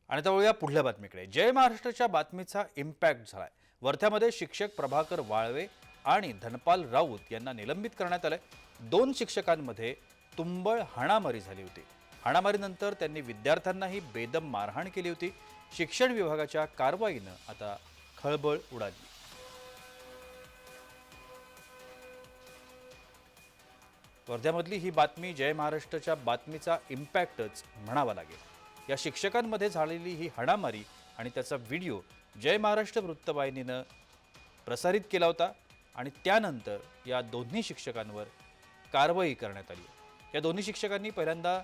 आणि आता वळूया पुढल्या बातमीकडे। जय महाराष्ट्राच्या बातमीचा इम्पॅक्ट झालाय। वर्ध्यामध्ये शिक्षक प्रभाकर वाळवे आणि धनपाल राऊत यांना निलंबित करण्यात आले। दोन शिक्षकांमध्ये तुंबळ हाणामारी झाली होती। हाणामारीनंतर त्यांनी विद्यार्थ्यांनाही बेदम मारहाण केली होती। शिक्षण विभागाच्या कारवाईने आता खळबळ उडाली। वर्ध्यामधली ही बातमी जय महाराष्ट्राच्या बातमीचा इम्पॅक्टच म्हणावा लागेल। या शिक्षकांमध्ये झालेली ही हाणामारी आणि त्याचा व्हिडिओ जय महाराष्ट्र वृत्तवाहिनीने प्रसारित केला होता आणि त्यानंतर या दोन्ही शिक्षकांवर कारवाई करण्यात आली। या दोन्ही शिक्षकांनी पहिल्यांदा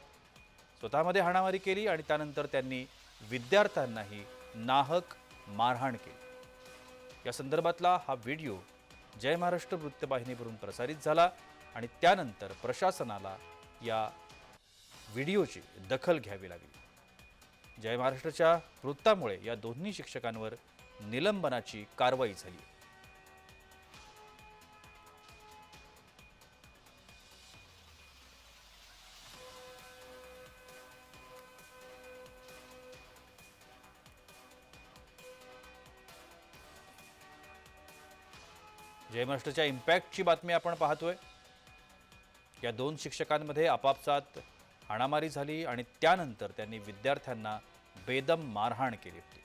स्वतःमध्ये हाणामारी केली आणि त्यानंतर त्यांनी विद्यार्थ्यांनाही नाहक मारहाण केली। या संदर्भातला हा व्हिडिओ जय महाराष्ट्र वृत्तवाहिनीवरून प्रसारित झाला आणि त्यानंतर प्रशासनाला या व्हिडिओची दखल घ्यावी लागली। जय महाराष्ट्राच्या वृत्तामुळे या दोन्ही शिक्षकांवर निलंबनाची कारवाई झाली। जय महाराष्ट्राच्या इम्पॅक्टची बातमी आपण पाहतोय। या दोन शिक्षकांमध्ये आपापसात हाणामारी झाली आणि त्यानंतर त्यांनी विद्यार्थ्यांना बेदम मारहाण केली होती।